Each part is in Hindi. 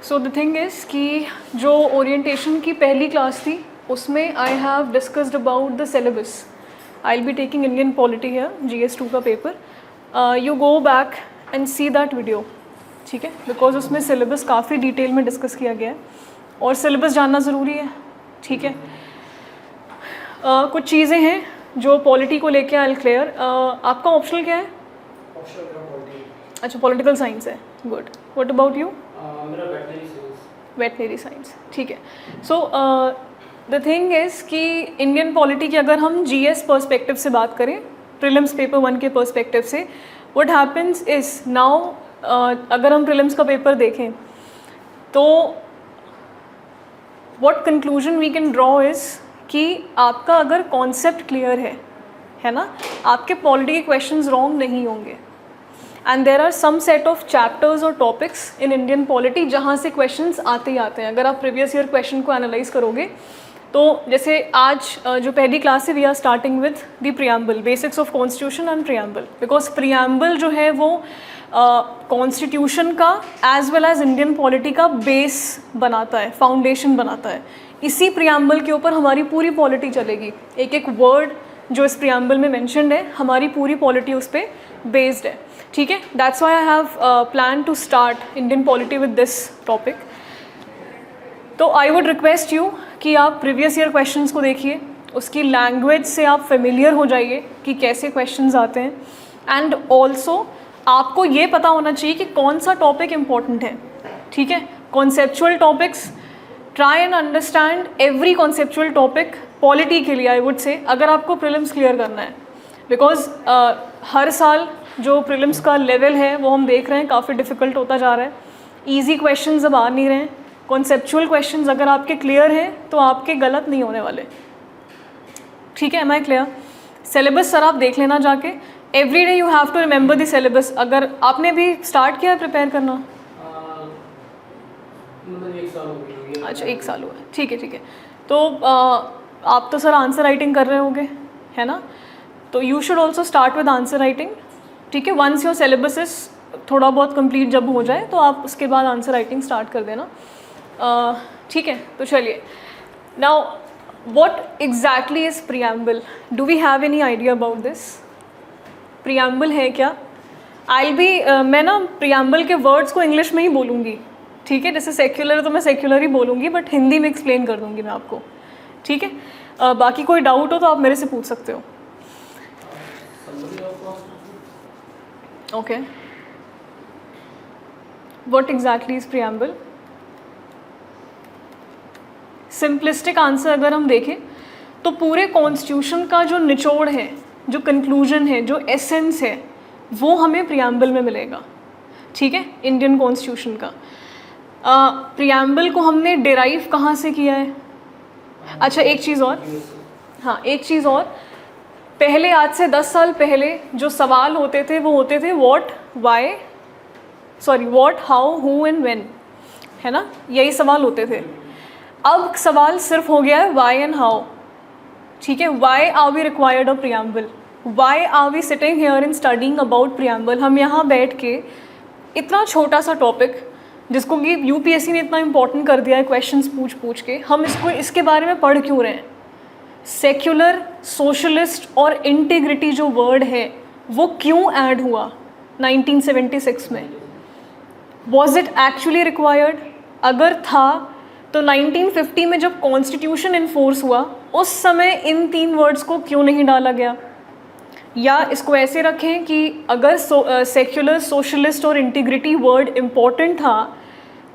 सो द थिंग इज़ कि जो ओरिएंटेशन की पहली क्लास थी उसमें I have discussed about the syllabus. I will be taking Indian polity है GS2 का paper. You go back and see that video, ठीक है, बिकॉज उसमें सिलेबस काफ़ी डिटेल में डिस्कस किया गया है और सिलेबस जानना ज़रूरी है, ठीक है. कुछ चीज़ें हैं जो पॉलिटी को लेके आई विल क्लियर. आपका ऑप्शनल क्या है? अच्छा, पॉलिटिकल साइंस है. Good. What about you? Veterinary science. ठीक है. सो द थिंग इज़ कि इंडियन पॉलिटी की अगर हम GS पर्सपेक्टिव से बात करें, प्रीलिम्स पेपर 1 के पर्सपेक्टिव से, व्हाट हैपन्स इज़ नाउ अगर हम प्रीलिम्स का पेपर देखें तो what conclusion we can draw is कि आपका अगर कॉन्सेप्ट क्लियर है ना, आपके पॉलिटी के क्वेश्चंस रॉन्ग नहीं होंगे. And there are some set of chapters और टॉपिक्स इन इंडियन पॉलिटी जहाँ से क्वेश्चंस आते ही आते हैं. अगर आप प्रीवियस ईयर क्वेश्चन को एनालाइज करोगे तो जैसे आज जो पहली क्लास है we are starting with the preamble, basics of constitution and preamble, because preamble जो है वो कॉन्स्टिट्यूशन का as well as Indian polity का बेस बनाता है, फाउंडेशन बनाता है. इसी प्रियम्बल के ऊपर हमारी पूरी पॉलिटी चलेगी. एक एक वर्ड जो इस प्रियम्बल में मेंशन्ड है, हमारी पूरी पॉलिटी उस पर बेस्ड है, ठीक है. That's why I have plan to start Indian polity with this topic. तो आई वुड रिक्वेस्ट यू कि आप प्रीवियस ईयर क्वेश्चंस को देखिए, उसकी लैंग्वेज से आप फेमिलियर हो जाइए कि कैसे क्वेश्चंस आते हैं. एंड ऑल्सो आपको ये पता होना चाहिए कि कौन सा टॉपिक इम्पॉर्टेंट है, ठीक है. Conceptual topics, try and understand every conceptual topic polity के लिए. आई वुड से अगर आपको प्रीलिम्स क्लियर करना है, बिकॉज हर साल जो प्रीलिम्स का लेवल है वो हम देख रहे हैं काफ़ी डिफ़िकल्ट होता जा रहा है. ईजी क्वेश्चंस अब आ नहीं रहे हैं. कॉन्सेप्चुअल क्वेश्चंस अगर आपके क्लियर हैं तो आपके गलत नहीं होने वाले, ठीक है. Am I clear? Syllabus sir आप देख लेना जाके. Every day you have to remember the syllabus. अगर आपने भी स्टार्ट किया है प्रिपेयर करना? अच्छा, 1 साल हुआ है. ठीक है, ठीक है. तो आप तो सर आंसर राइटिंग कर रहे होंगे, है ना? तो you should also start with answer writing, ठीक है. वंस योर सिलेबस इज थोड़ा बहुत कंप्लीट जब हो जाए तो आप उसके बाद आंसर राइटिंग स्टार्ट कर देना, ठीक है. तो चलिए, now what exactly is preamble? Do we have any idea about this? Preamble है क्या? आई विल बी मैं ना प्रियम्बल के वर्ड्स को इंग्लिश में ही बोलूँगी, ठीक है. जैसे सेक्युलर तो मैं सेक्युलर ही बोलूँगी, बट हिंदी में एक्सप्लेन कर दूँगी मैं आपको, ठीक है. बाकी कोई डाउट हो तो आप मेरे से पूछ सकते हो. Okay. What exactly is preamble? Simplistic answer अगर हम देखें तो पूरे कॉन्स्टिट्यूशन का जो निचोड़ है, जो कंक्लूजन है, जो एसेंस है, वो हमें प्रियम्बल में मिलेगा, ठीक है. इंडियन कॉन्स्टिट्यूशन का प्रियम्बल को हमने डिराइव कहाँ से किया है? अच्छा, एक चीज़ और, हाँ, एक चीज़ और. पहले आज से 10 साल पहले जो सवाल होते थे वो होते थे what, why, sorry what, how, who and when, है ना. यही सवाल होते थे. अब सवाल सिर्फ हो गया है वाई एंड हाउ, ठीक है. Why are we required a preamble? Why are we sitting here in studying about preamble? हम यहाँ बैठ के इतना छोटा सा टॉपिक जिसको कि UPSC ने इतना इम्पोर्टेंट कर दिया है क्वेश्चंस पूछ पूछ के, हम इसके बारे में पढ़ क्यों रहे हैं? सेक्युलर, सोशलिस्ट और इंटीग्रिटी जो वर्ड है वो क्यों ऐड हुआ 1976 में? Was it actually required? अगर था तो 1950 में जब कॉन्स्टिट्यूशन इन्फोर्स हुआ उस समय इन 3 वर्ड्स को क्यों नहीं डाला गया? या इसको ऐसे रखें कि अगर सेक्युलर, सोशलिस्ट और इंटीग्रिटी वर्ड इम्पोर्टेंट था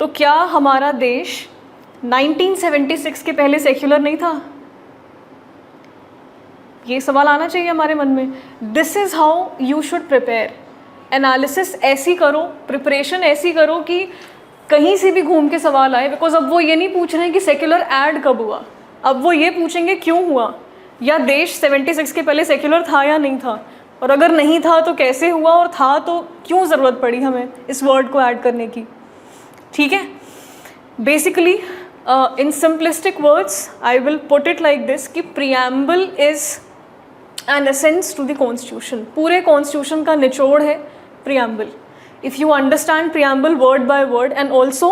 तो क्या हमारा देश 1976 के पहले सेक्युलर नहीं था? ये सवाल आना चाहिए हमारे मन में. This is how you should prepare. Analysis ऐसी करो, प्रिपरेशन ऐसी करो कि कहीं से भी घूम के सवाल आए. बिकॉज अब वो ये नहीं पूछ रहे हैं कि सेक्युलर ऐड कब हुआ, अब वो ये पूछेंगे क्यों हुआ, या देश 76 के पहले सेक्युलर था या नहीं था, और अगर नहीं था तो कैसे हुआ, और था तो क्यों ज़रूरत पड़ी हमें इस वर्ड को ऐड करने की, ठीक है. Basically in simplistic words I will put it like this कि preamble is an essence to the constitution. पूरे कॉन्स्टिट्यूशन का निचोड़ है preamble. if you understand preamble word by word, and also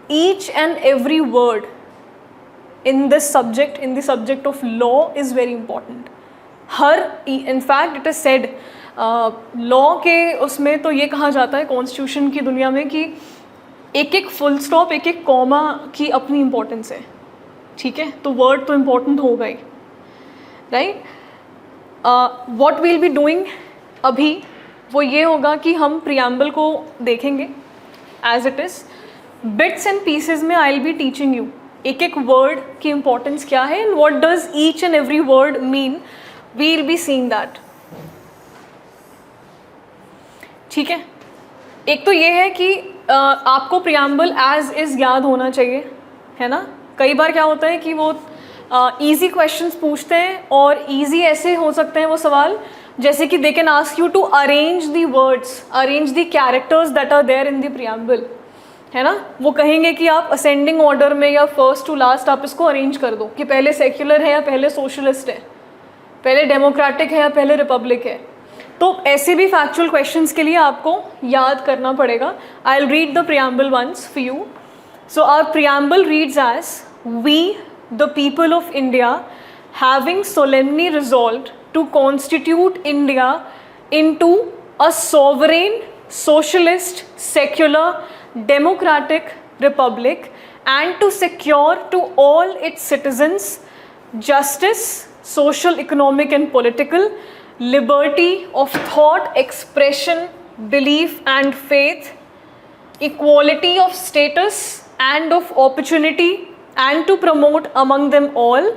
each and every word in this subject, in the subject of law, is very important. in fact it is said, law के उसमें तो ये कहा जाता है कॉन्स्टिट्यूशन की दुनिया में कि एक एक फुल स्टॉप, एक एक कॉमा की अपनी इम्पोर्टेंस है, ठीक है? तो वर्ड तो इम्पोर्टेंट होगा ही, right? What will be doing अभी वो ये होगा कि हम प्रियम्बल को देखेंगे as it is, bits and pieces में I will be teaching you एक एक वर्ड की इम्पोर्टेंस क्या है and what does each and every word mean, we will be seeing that, ठीक है? एक तो ये है कि आपको प्रियम्बल एज इज़ याद होना चाहिए, है ना? कई बार क्या होता है कि वो ईजी क्वेश्चंस पूछते हैं, और ईजी ऐसे हो सकते हैं वो सवाल जैसे कि they can ask you to arrange the words, arrange the characters that are there in the preamble, है ना? वो कहेंगे कि आप असेंडिंग ऑर्डर में या फर्स्ट टू लास्ट आप इसको अरेंज कर दो कि पहले सेक्युलर है या पहले सोशलिस्ट है, पहले डेमोक्रेटिक है या पहले रिपब्लिक है। तो ऐसे भी फैक्चुअल क्वेश्चंस के लिए आपको याद करना पड़ेगा। I will read the preamble once for you. So our preamble reads as, we the people of India having solemnly resolved to constitute India into a sovereign, socialist, secular, democratic republic, and to secure to all its citizens justice, social, economic and political, liberty of thought, expression, belief and faith, equality of status and of opportunity, and to promote among them all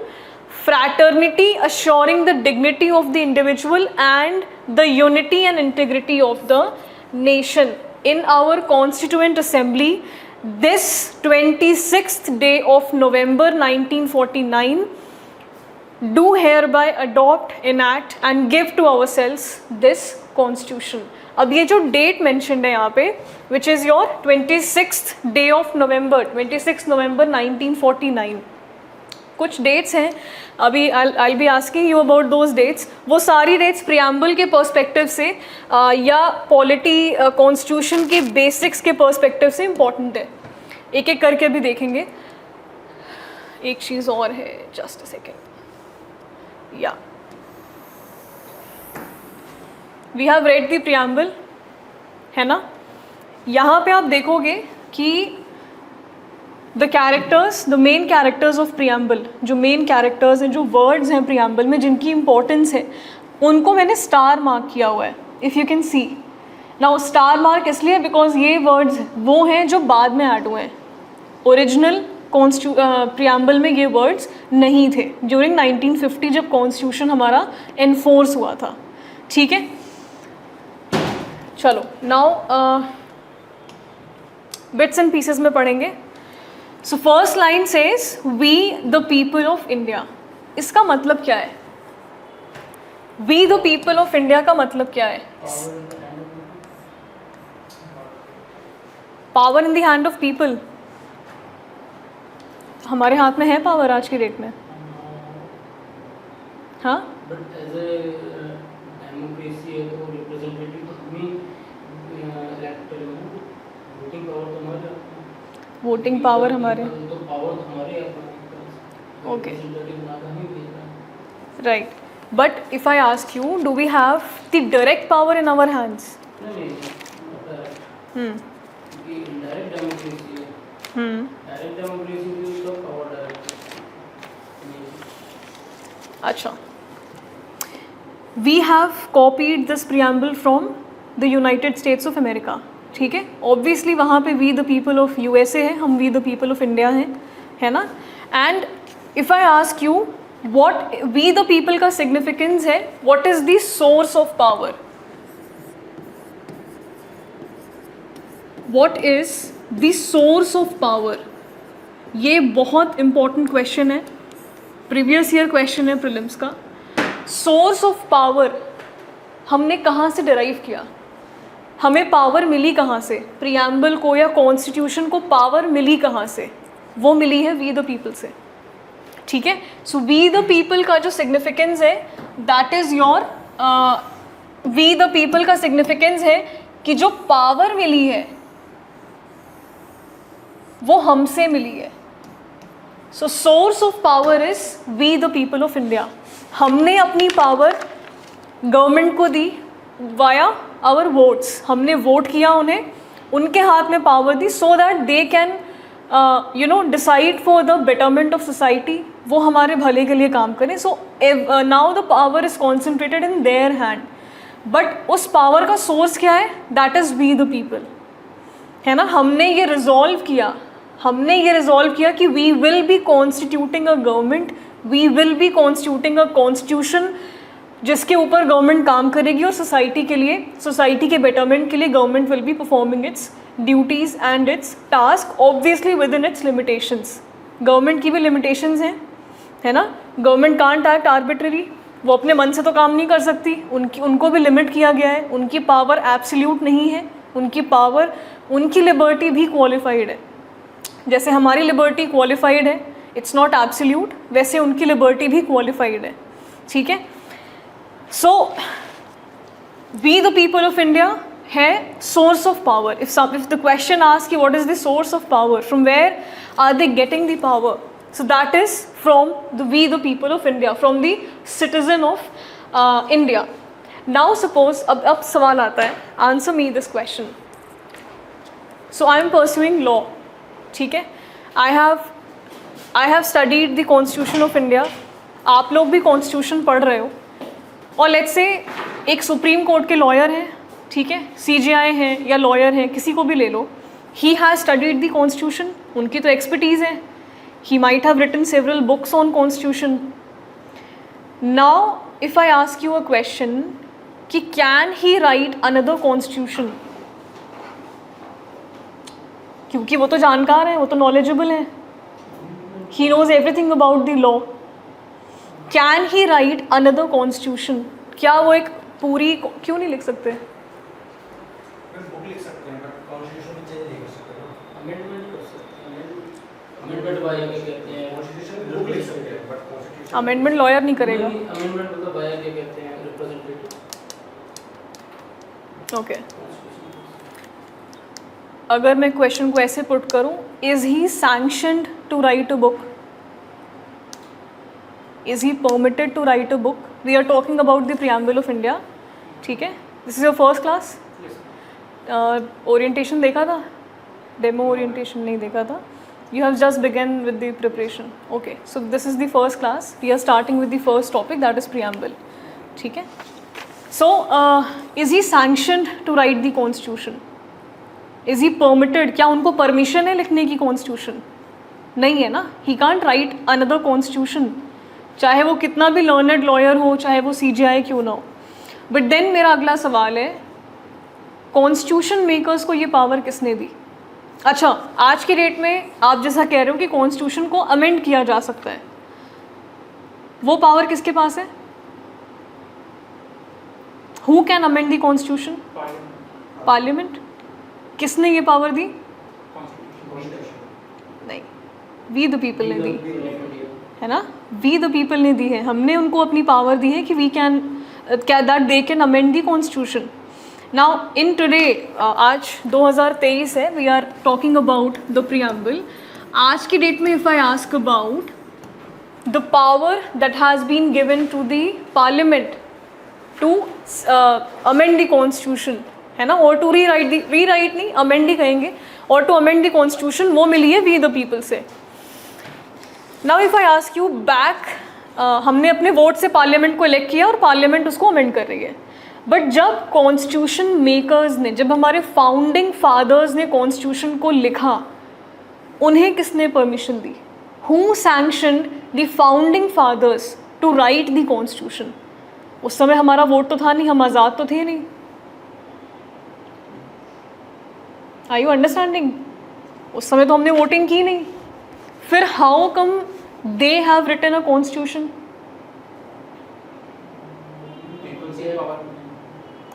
fraternity, assuring the dignity of the individual and the unity and integrity of the nation. In our Constituent Assembly, this 26th day of November 1949, do hereby adopt, enact and give to ourselves this Constitution. अब ये जो डेट मेंशन्ड है यहाँ पे, which is your 26th day of November, 26 November 1949, कुछ डेट्स हैं अभी, I be asking you about those dates. वो सारी डेट्स प्रियम्बल के पर्सपेक्टिव से या पॉलिटी कॉन्स्टिट्यूशन के बेसिक्स के पर्सपेक्टिव से इम्पॉर्टेंट है, एक एक करके भी देखेंगे। एक चीज़ और है, जस्ट अ सेकेंड, या we have read the preamble, है ना? यहाँ पे आप देखोगे कि the characters, the main characters of preamble, जो मेन कैरेक्टर्स हैं, जो वर्ड्स हैं प्रियम्बल में जिनकी इम्पोर्टेंस है, उनको मैंने स्टार मार्क किया हुआ है, if you can see. Now star mark इसलिए बिकॉज ये वर्ड्स वो हैं जो बाद में ऐड हुए हैं, ओरिजिनल प्रियम्बल में ये वर्ड्स नहीं थे ड्यूरिंग 1950 जब कॉन्स्टिट्यूशन हमारा एनफोर्स हुआ था, ठीक है? चलो नाउ बिट्स एंड पीसेस में पढ़ेंगे। So first line says, we the people of India. इसका मतलब क्या है? We the people of India का मतलब क्या है? Power in the hand of people. हमारे हाथ में है पावर आज की डेट में, हाँ? बट एज ए डेमोक्रेसी है तो रिप्रेजेंटेटिव तो हमें इलेक्ट करेंगे, वोटिंग पावर तो हमारे, वोटिंग पावर हमारे, तो पावर तो हमारे है, ओके, रिप्रेजेंटेटिव ना हमें भेजना, right? But if I ask you, do we have the direct power in our hands? नहीं, क्योंकि इनडायरेक्ट डेमोक्रेसी है, डायरेक्ट डेमोक्रेसी में उसका पावर डायरेक्ट नहीं। अच्छा, we have copied this preamble from the United States of America, ठीक है? ऑब्वियसली वहाँ पे we the people of USA है, हम we the people of India हैं, है ना? And if I ask you what we the people का सिग्निफिकेंस है, what is the source of power? What is the source of power? ये बहुत इंपॉर्टेंट क्वेश्चन है, प्रीवियस ईयर क्वेश्चन है प्रीलिम्स का। सोर्स ऑफ पावर हमने कहाँ से डिराइव किया? हमें पावर मिली कहाँ से? प्रियम्बल को या कॉन्स्टिट्यूशन को पावर मिली कहाँ से? वो मिली है वी द पीपल से, ठीक है? सो वी द पीपल का जो सिग्निफिकेंस है, that is your, we the people का सिग्निफिकेंस है कि जो पावर मिली है वो हमसे मिली है. So source of power is we the people of India. हमने अपनी पावर गवर्नमेंट को दी वाया आवर वोट्स. हमने वोट किया उन्हें, उनके हाथ में पावर दी so that they can decide for the betterment of society. वो हमारे भले के लिए काम करें. So now the power is concentrated in their hand. But उस पावर का सोर्स क्या है? That is we the people, है ना. हमने ये रिजॉल्व किया कि we will be constituting a government, we will be constituting a constitution जिसके ऊपर गवर्नमेंट काम करेगी और सोसाइटी के बेटरमेंट के लिए government will be performing it's duties and it's task obviously with in its limitations. Government की भी लिमिटेशंस हैं, है ना. Government can't act arbitrary. वो अपने मन से तो काम नहीं कर सकती. उनको भी लिमिट किया गया है. उनकी पावर एब्सोल्यूट नहीं है. उनकी लिबर्टी भी क्वालिफाइड है. जैसे हमारी लिबर्टी क्वालिफाइड है, इट्स नॉट एब्सोल्यूट, वैसे उनकी लिबर्टी भी क्वालिफाइड है. ठीक है. So we the people of India है source of power. If the question ask कि what is the source of power, from where are they getting the power? So that is from we the people of India, from the citizen of India. Now suppose अब सवाल आता है, answer me this question. So I am pursuing law, ठीक है. I have studied the Constitution of India. आप लोग भी Constitution पढ़ रहे हो. और let's say एक सुप्रीम कोर्ट के लॉयर हैं, ठीक है, CJI हैं या लॉयर हैं, किसी को भी ले लो. He has studied the Constitution. उनकी तो एक्सपर्टीज़ है. He might have written several books on Constitution. Now, if I ask you a question, कि can he write another Constitution? क्योंकि वो तो जानकार है, वो तो knowledgeable है. He knows everything about the law. Can he write another Constitution? क्या वो एक पूरी क्यों नहीं लिख सकते? बुक लिख सकते हैं, बट कॉन्स्टिट्यूशन चेंज नहीं कर सकते ना. अमेंडमेंट कर सकते हैं. अमेंडमेंट बाया क्या कहते हैं? कॉन्स्टिट्यूशन बुक लिख सकते हैं, बट कॉन्स्टिट्यूशन अमेंडमेंट लॉयर नहीं करेगा. अमेंडमेंट मतलब बाया क्या कहते हैं? रिप्रेजेंटेटिव. ओके. अगर मैं क्वेश्चन को ऐसे पुट करूं, is he sanctioned to write a book? Is he permitted to write a book? We are talking about the preamble of India. ठीक है. This is your first class. Orientation देखा था? डेमो ओरिएंटेशन नहीं देखा था. You have just begun with the preparation. Okay, so this is the first class. We are starting with the first topic, that is preamble. ठीक है. So is he sanctioned to write the constitution? Is he permitted? क्या उनको permission है लिखने की constitution? नहीं है ना. He can't write another constitution. चाहे वो कितना भी learned lawyer हो, चाहे वो CJI क्यों ना हो. But then मेरा अगला सवाल है, constitution makers को ये power किसने दी? अच्छा, आज के डेट में आप जैसा कह रहे हो कि कॉन्स्टिट्यूशन को अमेंड किया जा सकता है, वो पावर किसके पास है? Who can amend the constitution? Parliament. किसने ये पावर दी? नहीं, वी द पीपल ने दी, है ना. वी द पीपल ने दी है. हमने उनको अपनी पावर दी है कि we can that they can amend the constitution. Now in today, आज 2023 है, we are talking about the preamble. आज की डेट में if I ask about the power that has been given to the parliament to amend the constitution, है ना, और to rewrite नहीं, amend ही कहेंगे, और to amend the constitution, वो मिली है we the people से. Now if I ask you back, हमने अपने वोट से पार्लियामेंट को इलेक्ट किया और पार्लियामेंट उसको अमेंड कर रही है. बट जब कॉन्स्टिट्यूशन मेकर्स ने, जब हमारे फाउंडिंग फादर्स ने कॉन्स्टिट्यूशन को लिखा, उन्हें किसने परमिशन दी? Who sanctioned the founding fathers to write the constitution? उस समय हमारा वोट तो था नहीं, हम आज़ाद तो थे नहीं. Are you understanding? उस समय तो हमने वोटिंग की नहीं. फिर how come they have written a constitution?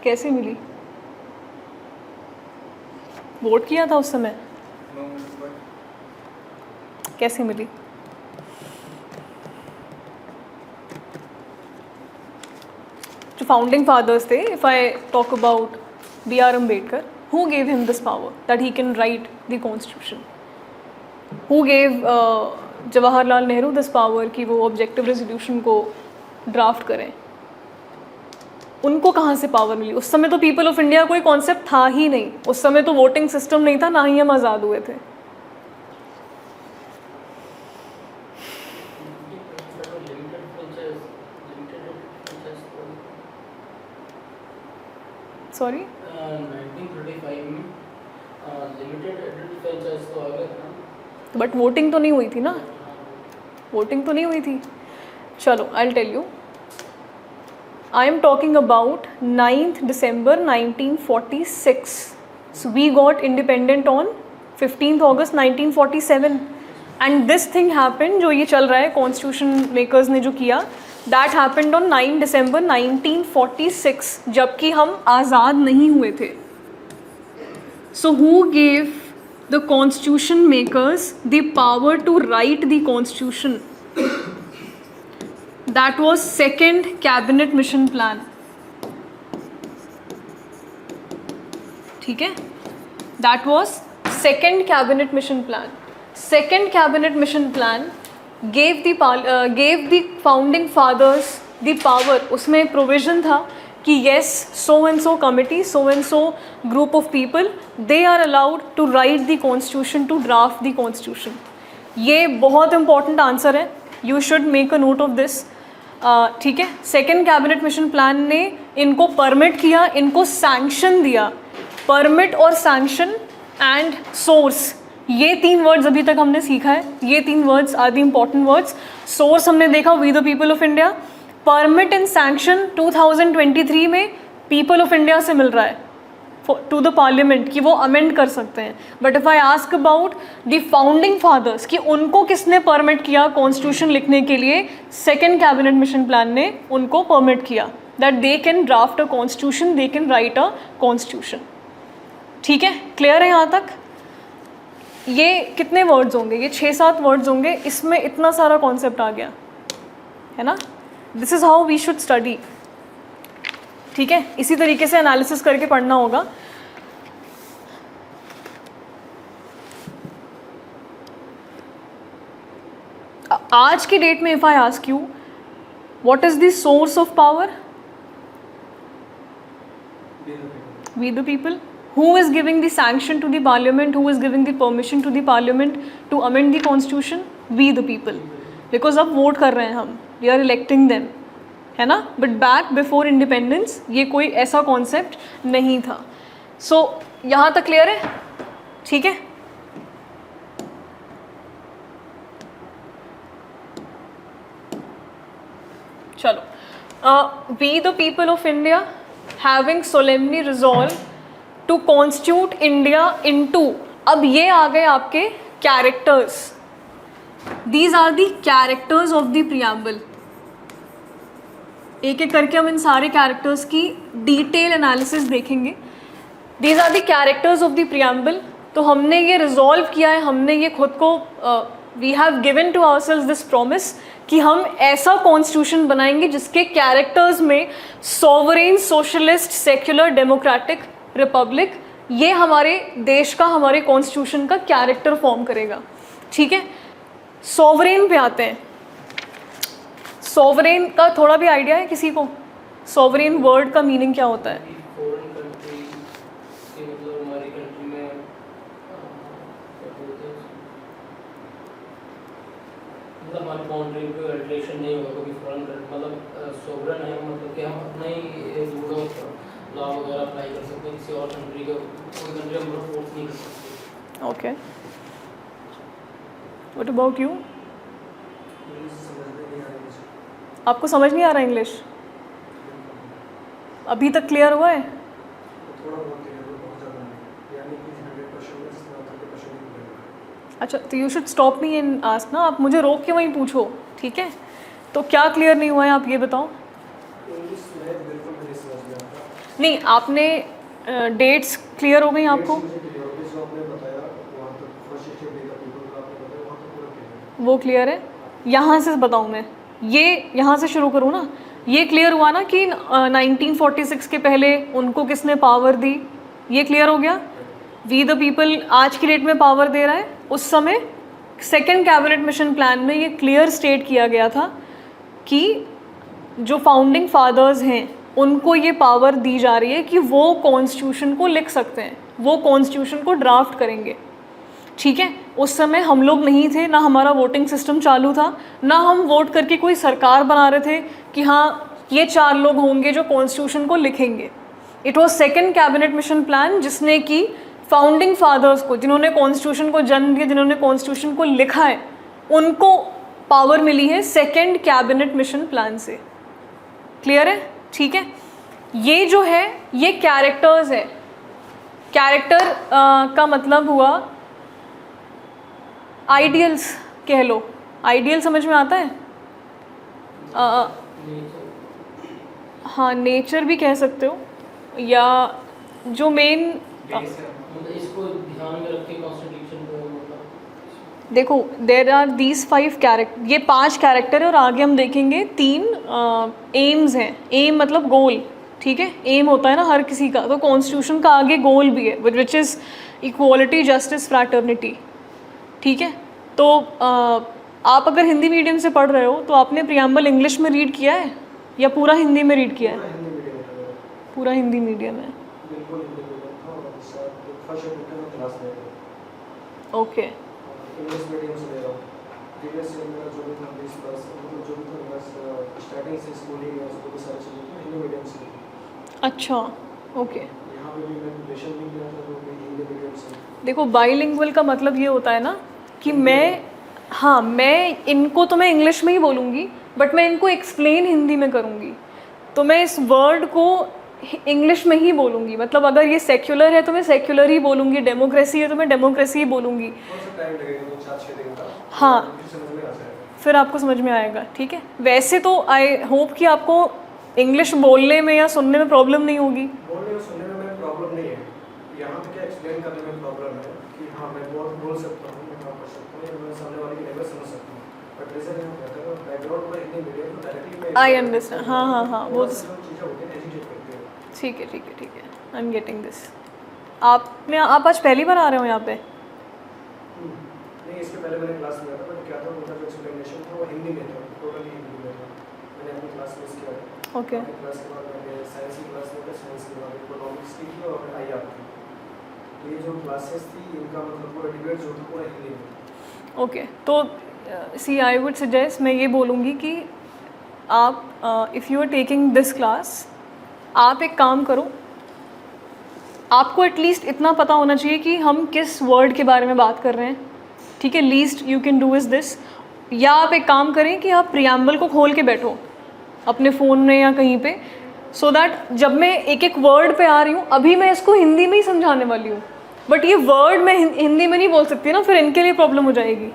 कैसे मिली? वोट किया था उस समय, कैसे मिली? जो फाउंडिंग फादर्स थे, if I talk about B.R. Ambedkar. Who gave him this power that he can write the constitution? Who gave Jawaharlal Nehru this power कि वो ऑब्जेक्टिव रेजोल्यूशन को ड्राफ्ट करें? उनको कहाँ से पावर मिली? उस समय तो पीपल ऑफ इंडिया कोई कॉन्सेप्ट था ही नहीं, उस समय तो वोटिंग सिस्टम नहीं था, ना ही हम आज़ाद हुए थे. सॉरी 1935 में लिमिटेड एडल्ट फ्रेंचाइज तो आ गया था, बट वोटिंग तो नहीं हुई थी ना, वोटिंग तो नहीं हुई थी. चलो I will tell you. I am talking about 9th December 1946. So we got independent on 15th August 1947. And this thing happened, जो ये चल रहा है constitution makers ने जो किया, that happened on 9 December 1946, जबकि हम आज़ाद नहीं हुए थे. So who gave the constitution makers the power to write the constitution? That was second cabinet mission plan. ठीक है? That was second cabinet mission plan. Second cabinet mission plan gave the founding fathers the power. उसमें एक provision था कि yes, so and so committee, so and so group of people, they are allowed to write the constitution, to draft the constitution. ये बहुत important answer है. You should make a note of this. ठीक है. सेकेंड कैबिनेट मिशन प्लान ने इनको परमिट किया, इनको सैंक्शन दिया. परमिट और सैंक्शन एंड सोर्स, ये 3 वर्ड्स अभी तक हमने सीखा है. ये 3 words are the important words. Source हमने देखा, we the people of India. Permit and sanction 2023 में पीपल ऑफ इंडिया से मिल रहा है टू द पार्लियामेंट कि वो अमेंड कर सकते हैं. But if I ask about the founding fathers कि उनको किसने परमिट किया कॉन्स्टिट्यूशन लिखने के लिए, सेकेंड कैबिनेट मिशन प्लान ने उनको परमिट किया that they can draft a constitution, they can write a constitution. ठीक है, क्लियर है यहाँ तक? ये कितने वर्ड्स होंगे? ये 6-7 वर्ड्स होंगे. इसमें इतना सारा कॉन्सेप्ट आ गया है ना. This is how we should study. ठीक है, इसी तरीके से एनालिसिस करके पढ़ना होगा. आज की डेट में if I ask you what is the source of power? We the people. Who is giving the sanction to the parliament? Who is giving the permission to the parliament to amend the constitution? We the people. Because अब वोट कर रहे हैं हम, we are electing them, है ना. बट बैक बिफोर इंडिपेंडेंस ये कोई ऐसा कॉन्सेप्ट नहीं था. सो यहाँ तक क्लियर है? ठीक है. चलो, we the people of India having solemnly resolve to constitute India into. अब ये आ गए आपके characters. These are the characters of the preamble. एक एक करके हम इन सारे कैरेक्टर्स की डिटेल एनालिसिस देखेंगे. These are the characters of the preamble. तो हमने ये रिजॉल्व किया है, हमने ये खुद को we have given to ourselves this promise कि हम ऐसा कॉन्स्टिट्यूशन बनाएंगे जिसके कैरेक्टर्स में sovereign, socialist, secular, democratic, republic, ये हमारे देश का, हमारे कॉन्स्टिट्यूशन का कैरेक्टर फॉर्म करेगा. ठीक है. सॉवरेन पे आते हैं. सॉवरेन का थोड़ा भी आइडिया है किसी को? सॉवरेन वर्ड का मीनिंग क्या होता है? फॉरेन कंट्री के मतलब हमारी कंट्री में क्या बोलते हैं, मतलब हमारी बाउंड्री पे अल्टरेशन नहीं होगा क्योंकि फॉरेन कंट्री मतलब सॉवरेन है, मतलब कि हम अपने ही रूलों पर लॉ वगैरह अप्लाई कर सकते हैं, किसी और कंट्री का कोई कंट्री हम फोर्स नहीं कर सकते. ओके. What about you? आपको समझ नहीं आ रहा इंग्लिश? अभी तक क्लियर हुआ है? अच्छा, तो you should stop me and ask ना. आप मुझे रोक के वहीं पूछो. ठीक है. तो क्या क्लियर नहीं हुआ है आप ये बताओ. नहीं, आपने डेट्स क्लियर हो गई आपको? वो क्लियर है. यहाँ से बताऊँ मैं, ये यहाँ से शुरू करूँ ना. ये क्लियर हुआ ना कि 1946 के पहले उनको किसने पावर दी, ये क्लियर हो गया। वी द पीपल आज की डेट में पावर दे रहा है, उस समय सेकेंड कैबिनेट मिशन प्लान में ये क्लियर स्टेट किया गया था कि जो फाउंडिंग फादर्स हैं उनको ये पावर दी जा रही है कि वो कॉन्स्टिट्यूशन को लिख सकते हैं, वो कॉन्स्टिट्यूशन को ड्राफ्ट करेंगे। ठीक है, उस समय हम लोग नहीं थे, ना हमारा वोटिंग सिस्टम चालू था, ना हम वोट करके कोई सरकार बना रहे थे कि हाँ ये 4 लोग होंगे जो कॉन्स्टिट्यूशन को लिखेंगे। It was second cabinet mission plan जिसने कि फाउंडिंग फादर्स को, जिन्होंने कॉन्स्टिट्यूशन को जन्म दिया, जिन्होंने कॉन्स्टिट्यूशन को लिखा है, उनको पावर मिली है सेकेंड कैबिनेट मिशन प्लान से। क्लियर है? ठीक है, ये जो है ये कैरेक्टर्स है। कैरेक्टर का मतलब हुआ आइडियल्स, कह लो। आइडियल समझ में आता है? हाँ, नेचर भी कह सकते हो, या जो मेन मतलब इसको ध्यान में रख के कॉन्स्टिट्यूशन को मतलब देखो, देर आर दीज 5 कैरेक्टर, ये 5 कैरेक्टर है और आगे हम देखेंगे 3 एम्स हैं। एम मतलब गोल, ठीक है, एम होता है ना हर किसी का, तो कॉन्स्टिट्यूशन का आगे गोल भी है which is equality, justice, fraternity. ठीक है, तो आप अगर हिंदी मीडियम से पढ़ रहे हो तो आपने प्रियम्बल इंग्लिश में रीड किया है या पूरा हिंदी में रीड किया है? हिंदी मीडियम है, पूरा हिंदी मीडियम है। बिल्कुल हिंदी मीडियम था और फर्स्ट चैप्टर में क्लास में था। ओके, इंग्लिश मीडियम से ले रहा हूँ। प्रीवियस ईयर मेरा जो भी था 20 प्लस, मतलब जो भी था बस स्टार्टिंग से स्कूलिंग में उसको भी सारी चीज़ें तो हिंदी मीडियम से। अच्छा, ओके। यहाँ पे भी मैं प्रिपरेशन भी किया था तो भी हिंदी मीडियम से। देखो, बाइलिंगुअल का मतलब ये होता है ना कि मैं इनको तो मैं इंग्लिश में ही बोलूँगी बट मैं इनको एक्सप्लेन हिंदी में करूँगी, तो मैं इस वर्ड को इंग्लिश में ही बोलूँगी। मतलब अगर ये सेक्युलर है तो मैं सेक्युलर ही बोलूँगी, डेमोक्रेसी है तो मैं डेमोक्रेसी ही बोलूँगी। थोड़ा सा टाइम लगेगा, 4-6 दिन का। हाँ, फिर समझ में आ जाएगा। फिर आपको समझ में आएगा। ठीक है, वैसे तो आई होप कि आपको इंग्लिश बोलने में या सुनने में प्रॉब्लम नहीं होगी। बोलने और सुनने में प्रॉब्लम नहीं है, यहाँ पे क्या एक्सप्लेन करने में प्रॉब्लम है कि हाँ मैं बोल सकता हूँ, मैं काम कर सकता हूँ, या मैं सामने वाले की लैंग्वेज समझ सकता हूँ, बट रीजन यहाँ पे है बैकग्राउंड में हिंदी मीडियम तो डायरेक्टली आई अंडरस्टैंड। हाँ, वो चीज़ें होती हैं, हेजिटेट करते हैं। ठीक है, आई एम गेटिंग दिस। आप आज पहली बार आ रहे हो यहाँ पे? नहीं, इसके पहले मैंने क्लास लिया था, बट क्या था उनका जो एक्सप्लेनेशन था वो हिंदी में था, टोटली हिंदी में था। मैंने अपनी क्लास मिस किया था। ओके, क्लास के बाद मैंने साइंस की क्लास में था, साइंस के बाद इकोनॉमिक्स की थी और IR थी। तो ये जो क्लासेस थी इनका मतलब पूरा डिबेट जो था पूरा हिंदी में। ओके। तो सी आई वुड सजेस्ट, मैं ये बोलूँगी कि आप if you are taking this class, आप एक काम करो, आपको एटलीस्ट इतना पता होना चाहिए कि हम किस वर्ड के बारे में बात कर रहे हैं। ठीक है, least you can do is this. या आप एक काम करें कि आप प्रियम्बल को खोल के बैठो अपने फ़ोन में या कहीं पे, सो दैट जब मैं एक एक वर्ड पे आ रही हूँ, अभी मैं इसको हिंदी में ही समझाने वाली हूँ, बट ये वर्ड मैं हिंदी में नहीं बोल सकती ना, फिर इनके लिए प्रॉब्लम हो जाएगी। 1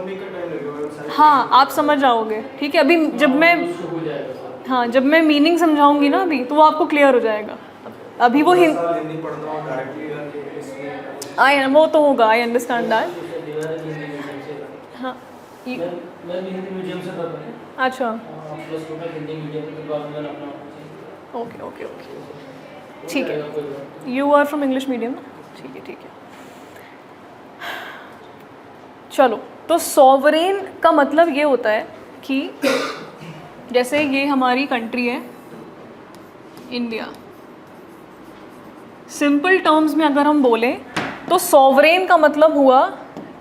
वीक का टाइम लगेगा। हाँ, आप समझ जाओगे। ठीक है, अभी जब मैं हो जाएगा सर। हाँ, जब मैं मीनिंग समझाऊंगी ना अभी, तो वो आपको क्लियर हो जाएगा। अभी वो हिंदी पढ़ता हूँ डायरेक्टली, आई वो तो होगा, आई अंडरस्टैंड दैट। हाँ, मैं भी हिंदी मीडियम से पढ़ा है। अच्छा, प्लस टू तक हिंदी मीडियम के बाद मैंने अपना ओके, ठीक है। You are from English medium ना? ठीक है। चलो, तो सॉवरेन का मतलब ये होता है कि जैसे ये हमारी कंट्री है इंडिया, सिंपल टर्म्स में अगर हम बोलें तो सॉवरेन का मतलब हुआ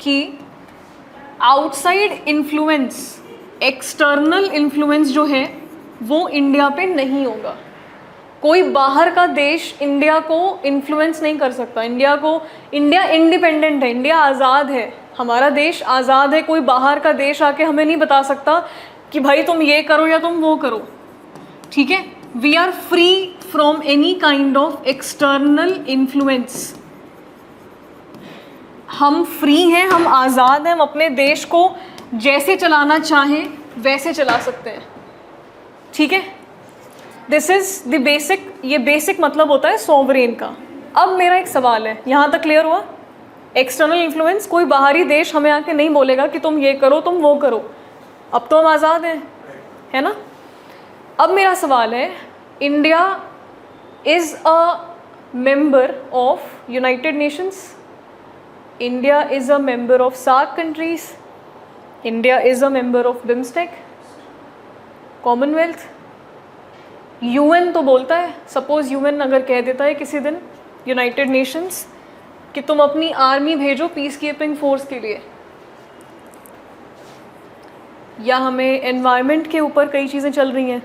कि आउटसाइड इन्फ्लुएंस, एक्सटर्नल इन्फ्लुएंस जो है वो इंडिया पे नहीं होगा। कोई बाहर का देश इंडिया को इन्फ्लुएंस नहीं कर सकता। इंडिया इंडिपेंडेंट है, इंडिया आज़ाद है, हमारा देश आज़ाद है। कोई बाहर का देश आके हमें नहीं बता सकता कि भाई तुम ये करो या तुम वो करो। ठीक है, we are free from any kind of external influence. हम फ्री हैं, हम आज़ाद हैं, हम अपने देश को जैसे चलाना चाहें वैसे चला सकते हैं। ठीक है, दिस इज़ द बेसिक, ये बेसिक मतलब होता है सॉवरेन का। अब मेरा एक सवाल है, यहाँ तक क्लियर हुआ? एक्सटर्नल इन्फ्लुएंस, कोई बाहरी देश हमें आके नहीं बोलेगा कि तुम ये करो तुम वो करो। अब तो हम आज़ाद हैं, है ना? अब मेरा सवाल है, India is a member of United Nations, India is a member of SAARC countries, India is a member of BIMSTEC, Commonwealth, UN तो बोलता है, सपोज यूएन अगर कह देता है किसी दिन यूनाइटेड नेशंस कि तुम अपनी आर्मी भेजो पीस कीपिंग फोर्स के लिए, या हमें एनवायरनमेंट के ऊपर कई चीज़ें चल रही हैं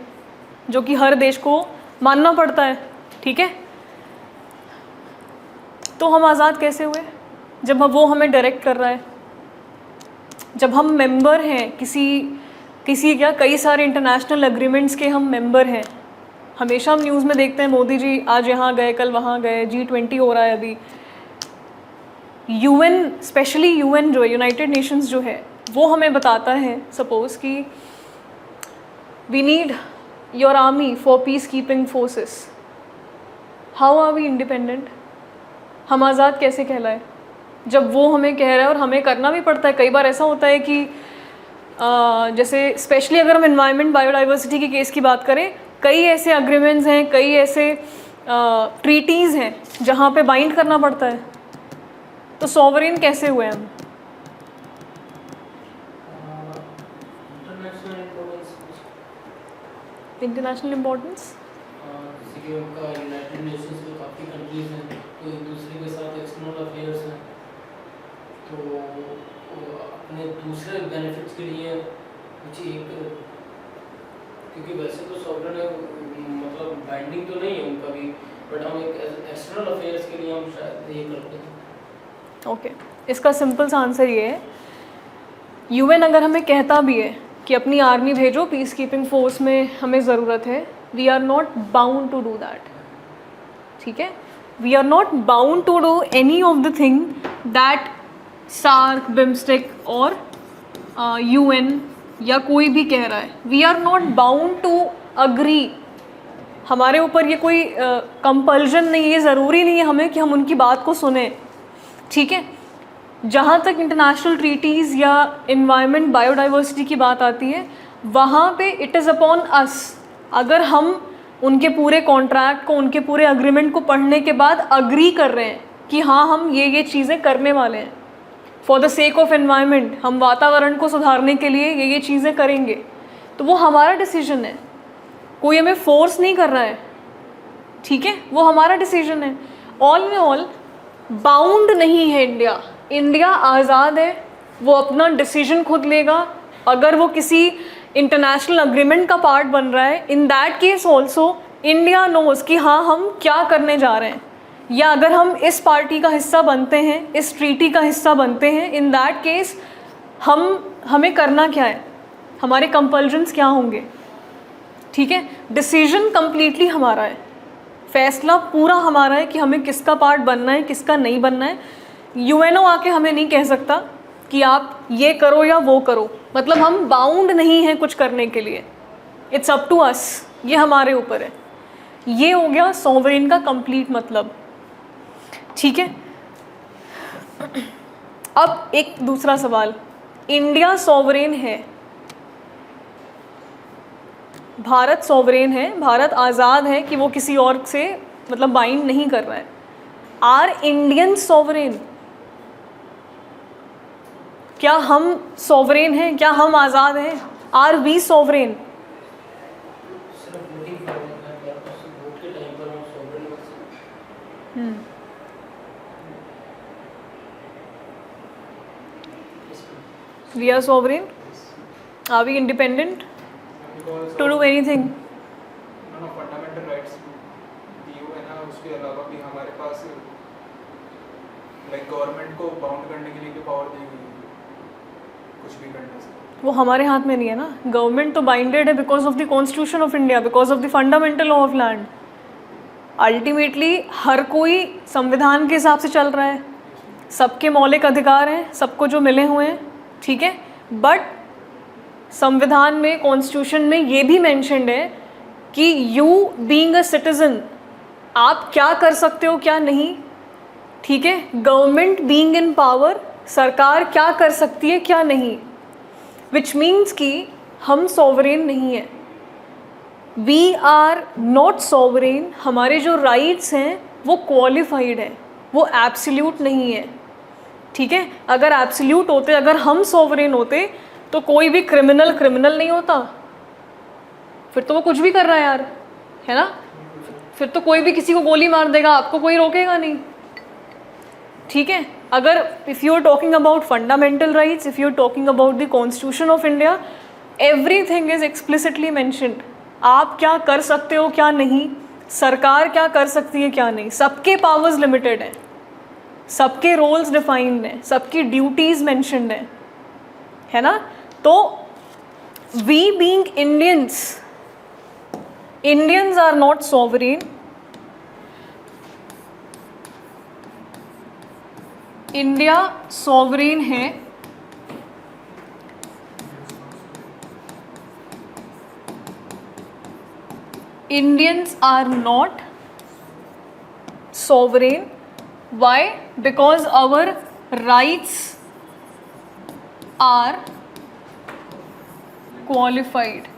जो कि हर देश को मानना पड़ता है, ठीक है, तो हम आज़ाद कैसे हुए जब वो हमें डायरेक्ट कर रहा है, जब हम मेंबर हैं किसी क्या कई सारे इंटरनेशनल एग्रीमेंट्स के हम मेंबर हैं। हमेशा हम न्यूज़ में देखते हैं मोदी जी आज यहाँ गए, कल वहाँ गए, G20 हो रहा है अभी। यूएन, स्पेशली यूएन जो है, यूनाइटेड नेशंस जो है, वो हमें बताता है सपोज कि we need your army for peace keeping forces. How are we independent? हम आज़ाद कैसे कहलाए जब वो हमें कह रहा है और हमें करना भी पड़ता है। कई बार ऐसा होता है कि जैसे स्पेशली अगर हम एनवायरनमेंट बायोडाइवर्सिटी के केस की बात करें, कई ऐसे एग्रीमेंट्स हैं, कई ऐसे ट्रीटीज़ हैं जहाँ पे बाइंड करना पड़ता है, तो सॉवरेन कैसे हुए हम? इंटरनेशनल इम्पोर्टेंस जैसे कि उनका यूनाइटेड नेशंस में काफ़ी कंट्रीज हैं तो एक दूसरे के साथ एक्सटर्नल अफेयर्स हैं, तो अपने दूसरे बेनिफिट्स के लिए कुछ एक, क्योंकि वैसे तो सॉवरेन है, मतलब बाइंडिंग तो नहीं है उनका भी, बट हम एक एक्सटर्नल अफेयर्स के लिए हम शायद ये करते हैं। ओके, इसका सिंपल सा आंसर ये है, यूएन अगर हमें कहता भी है कि अपनी आर्मी भेजो पीस कीपिंग फोर्स में हमें ज़रूरत है, we are not bound to do that, ठीक है, we are not bound to do any of the thing that SAARC, BIMSTEC और यूएन या कोई भी कह रहा है। We are not bound to agree, हमारे ऊपर ये कोई कंपल्जन नहीं है, ज़रूरी नहीं है हमें कि हम उनकी बात को सुने, ठीक है। जहाँ तक इंटरनेशनल ट्रीटीज़ या इन्वायरमेंट बायोडाइवर्सिटी की बात आती है, वहाँ पे इट इज़ अपॉन अस, अगर हम उनके पूरे कॉन्ट्रैक्ट को, उनके पूरे अग्रीमेंट को पढ़ने के बाद अग्री कर रहे हैं कि हाँ हम ये चीज़ें करने वाले हैं for the sake of environment, हम वातावरण को सुधारने के लिए ये चीज़ें करेंगे, तो वो हमारा डिसीजन है, कोई हमें फोर्स नहीं कर रहा है, ठीक है, वो हमारा डिसीजन है। ऑल में ऑल बाउंड नहीं है इंडिया, इंडिया आज़ाद है, वो अपना डिसीजन खुद लेगा। अगर वो किसी इंटरनेशनल अग्रीमेंट का पार्ट बन रहा है, in that case also India knows कि हाँ हम क्या करने जा रहे हैं, या अगर हम इस पार्टी का हिस्सा बनते हैं, इस ट्रीटी का हिस्सा बनते हैं, इन दैट केस हमें करना क्या है, हमारे कंपल्जन्स क्या होंगे, ठीक है। डिसीजन कम्प्लीटली हमारा है, फैसला पूरा हमारा है कि हमें किसका पार्ट बनना है, किसका नहीं बनना है। यूएनओ आके हमें नहीं कह सकता कि आप ये करो या वो करो, मतलब हम बाउंड नहीं हैं कुछ करने के लिए, इट्स अप टू अस, ये हमारे ऊपर है। ये हो गया सॉवरेन का कंप्लीट मतलब, ठीक है। अब एक दूसरा सवाल, इंडिया सॉवरेन है, भारत सॉवरेन है, भारत आज़ाद है कि वो किसी और से मतलब बाइंड नहीं कर रहा है। आर इंडियन सॉवरेन, क्या हम सॉवरेन हैं, क्या हम आज़ाद हैं? Are we sovereign? सिर्फ वोटिंग पर्पस, वोट के टाइम पर हम सॉवरेन हो सकते हैं। We are sovereign? Are we independent to do anything? Fundamental rights दिए हुए ना, उसके अलावा भी हमारे पास लाइक गवर्नमेंट को बाउंड करने के लिए भी पावर दी हुई है, कुछ भी करने से। वो हमारे हाथ में नहीं है ना, गवर्नमेंट तो बाइंडेड है because of the constitution of India, because of the fundamental law of land. Ultimately हर कोई संविधान के हिसाब से चल रहा है, सबके मौलिक अधिकार हैं, सबको जो मिले हुए हैं, ठीक है। बट संविधान में, कॉन्स्टिट्यूशन में ये भी मेंशन्ड है कि यू बीइंग अ सिटीज़न आप क्या कर सकते हो, क्या नहीं, ठीक है। गवर्नमेंट बीइंग इन पावर, सरकार क्या कर सकती है, क्या नहीं, विच मीन्स कि हम सॉवरेन नहीं है। वी आर नॉट सॉवरेन, हमारे जो राइट्स हैं वो क्वालिफाइड हैं, वो एब्सोल्यूट नहीं है, ठीक है। अगर एब्सोल्यूट होते, अगर हम सॉवरेन होते तो कोई भी क्रिमिनल नहीं होता, फिर तो वो कुछ भी कर रहा है यार, है ना। फिर तो कोई भी किसी को गोली मार देगा, आपको कोई रोकेगा नहीं, ठीक है। अगर if you are talking about fundamental rights, if you are talking about the constitution of India, everything is explicitly mentioned. आप क्या कर सकते हो क्या नहीं, सरकार क्या कर सकती है क्या नहीं, सबके पावर्स लिमिटेड हैं, सबके रोल्स डिफाइंड हैं, सबकी ड्यूटीज़ मेंशन्ड हैं, है ना। तो we being Indians are not sovereign, India sovereign है, Indians are not sovereign. Why? Because our rights are qualified,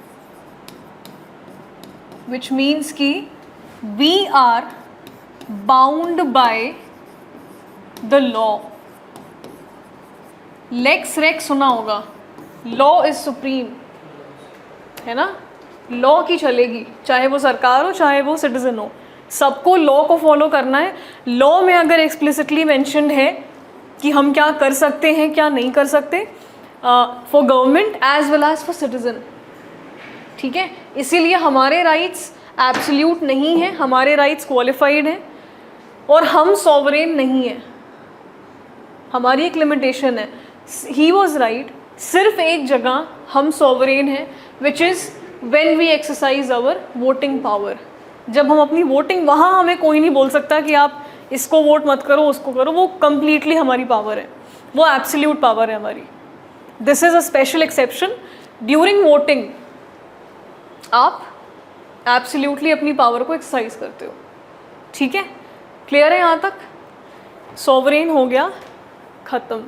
which means कि we are bound by the law. Lex Rex सुना होगा, law is supreme, है ना। लॉ की चलेगी, चाहे वो सरकार हो चाहे वो सिटीजन हो, सबको लॉ को फॉलो करना है। लॉ में अगर एक्सप्लिसिटली मेंशन्ड है कि हम क्या कर सकते हैं क्या नहीं कर सकते, for government as well as for citizen, ठीक है। इसीलिए हमारे राइट्स एब्सोल्यूट नहीं हैं, हमारे राइट्स क्वालिफाइड हैं और हम सॉवरेन नहीं हैं, हमारी एक लिमिटेशन है। ही वॉज राइट, सिर्फ एक जगह हम सॉवरेन हैं, which is when we exercise our voting power। जब हम अपनी वोटिंग, वहाँ हमें कोई नहीं बोल सकता कि आप इसको वोट मत करो उसको करो, वो कम्प्लीटली हमारी पावर है, वो एब्सोल्यूट पावर है हमारी। This is a special exception. During voting आप एब्सोल्यूटली अपनी पावर को एक्सरसाइज करते हो, ठीक है। क्लियर है यहाँ तक? सॉवरेन हो गया, ख़त्म।